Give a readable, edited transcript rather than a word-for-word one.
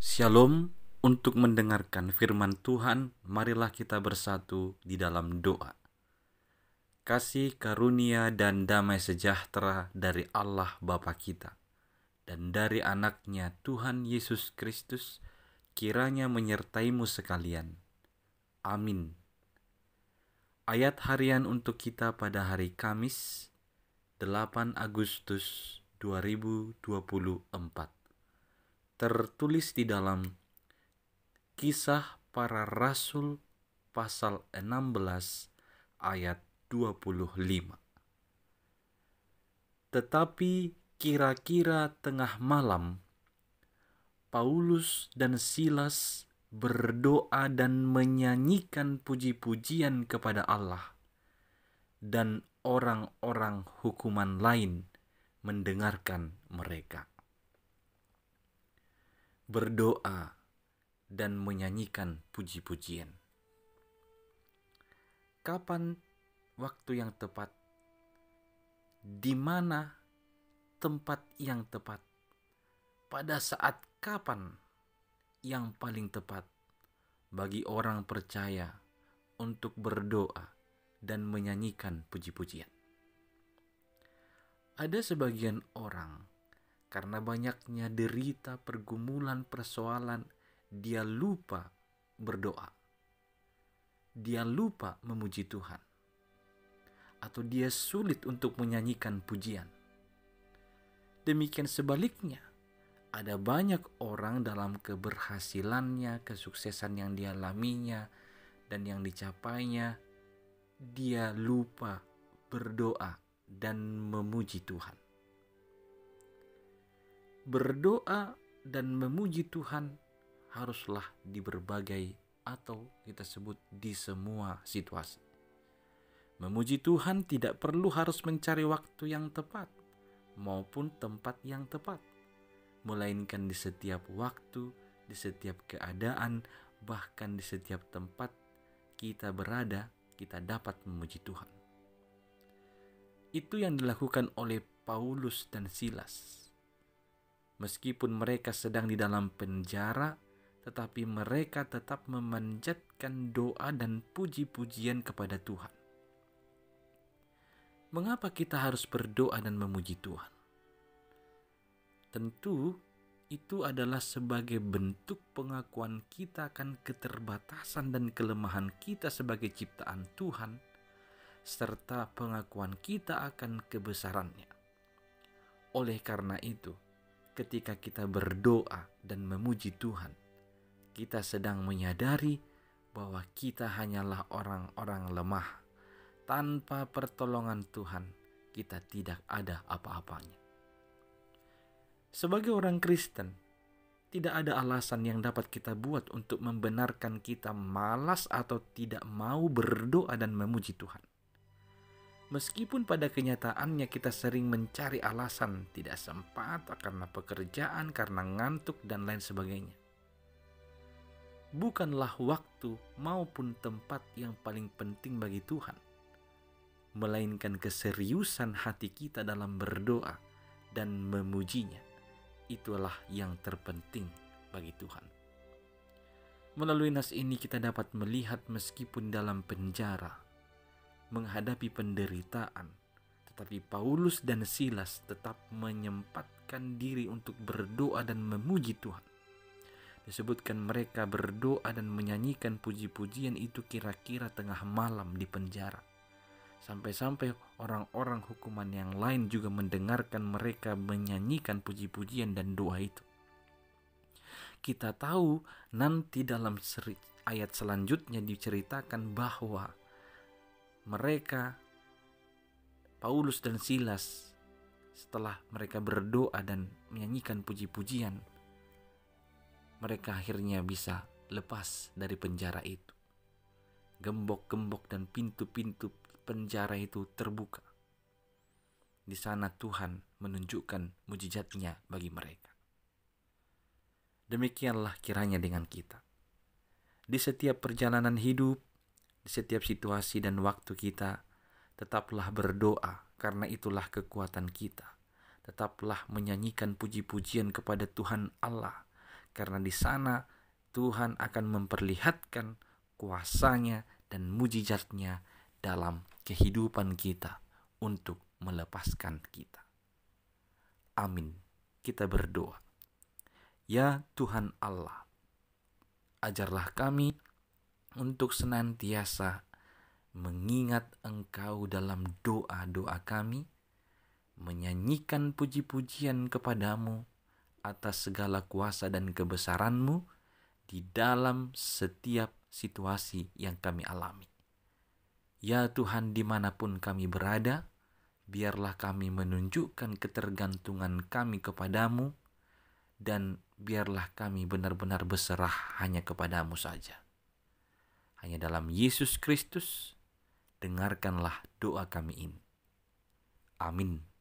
Shalom. Untuk mendengarkan firman Tuhan, marilah kita bersatu di dalam doa. Kasih karunia dan damai sejahtera dari Allah Bapa kita dan dari anaknya Tuhan Yesus Kristus kiranya menyertaimu sekalian. Amin. Ayat harian untuk kita pada hari Kamis, 8 Agustus 2024. Tertulis di dalam Kisah Para Rasul pasal 16 ayat 25. Tetapi kira-kira tengah malam, Paulus dan Silas berdoa dan menyanyikan puji-pujian kepada Allah, dan orang-orang hukuman lain mendengarkan mereka. Berdoa dan menyanyikan puji-pujian. Kapan waktu yang tepat? Di mana tempat yang tepat? Pada saat kapan yang paling tepat bagi orang percaya untuk berdoa dan menyanyikan puji-pujian? Ada sebagian orang, karena banyaknya derita, pergumulan, persoalan, dia lupa berdoa. Dia lupa memuji Tuhan. Atau dia sulit untuk menyanyikan pujian. Demikian sebaliknya, ada banyak orang dalam keberhasilannya, kesuksesan yang dialaminya, dan yang dicapainya, dia lupa berdoa dan memuji Tuhan. Berdoa dan memuji Tuhan haruslah di berbagai atau kita sebut di semua situasi. Memuji Tuhan tidak perlu harus mencari waktu yang tepat maupun tempat yang tepat, melainkan di setiap waktu, di setiap keadaan, bahkan di setiap tempat kita berada, kita dapat memuji Tuhan. Itu yang dilakukan oleh Paulus dan Silas. Meskipun mereka sedang di dalam penjara, tetapi mereka tetap memanjatkan doa dan puji-pujian kepada Tuhan. Mengapa kita harus berdoa dan memuji Tuhan? Tentu itu adalah sebagai bentuk pengakuan kita akan keterbatasan dan kelemahan kita sebagai ciptaan Tuhan, serta pengakuan kita akan kebesarannya. Oleh karena itu, ketika kita berdoa dan memuji Tuhan, kita sedang menyadari bahwa kita hanyalah orang-orang lemah. Tanpa pertolongan Tuhan, kita tidak ada apa-apanya. Sebagai orang Kristen, tidak ada alasan yang dapat kita buat untuk membenarkan kita malas atau tidak mau berdoa dan memuji Tuhan. Meskipun pada kenyataannya kita sering mencari alasan tidak sempat karena pekerjaan, karena ngantuk, dan lain sebagainya. Bukanlah waktu maupun tempat yang paling penting bagi Tuhan, melainkan keseriusan hati kita dalam berdoa dan memujinya. Itulah yang terpenting bagi Tuhan. Melalui nas ini kita dapat melihat meskipun dalam penjara, menghadapi penderitaan, tetapi Paulus dan Silas tetap menyempatkan diri untuk berdoa dan memuji Tuhan. Disebutkan mereka berdoa dan menyanyikan puji-pujian itu kira-kira tengah malam di penjara. Sampai-sampai orang-orang hukuman yang lain juga mendengarkan mereka menyanyikan puji-pujian dan doa itu. Kita tahu nanti dalam ayat selanjutnya diceritakan bahwa mereka, Paulus dan Silas, setelah mereka berdoa dan menyanyikan puji-pujian, mereka akhirnya bisa lepas dari penjara itu. Gembok-gembok dan pintu-pintu penjara itu terbuka. Di sana Tuhan menunjukkan mujizatnya bagi mereka. Demikianlah kiranya dengan kita. Di setiap perjalanan hidup, di setiap situasi dan waktu kita, tetaplah berdoa karena itulah kekuatan kita. Tetaplah menyanyikan puji-pujian kepada Tuhan Allah, karena di sana Tuhan akan memperlihatkan kuasa-Nya dan mujizat-Nya dalam kehidupan kita untuk melepaskan kita. Amin. Kita berdoa. Ya Tuhan Allah, ajarlah kami untuk senantiasa mengingat Engkau dalam doa-doa kami, menyanyikan puji-pujian kepadamu atas segala kuasa dan kebesaran-Mu di dalam setiap situasi yang kami alami. Ya Tuhan, dimanapun kami berada, biarlah kami menunjukkan ketergantungan kami kepadamu, dan biarlah kami benar-benar berserah hanya kepadamu saja. Hanya dalam Yesus Kristus, dengarkanlah doa kami ini. Amin.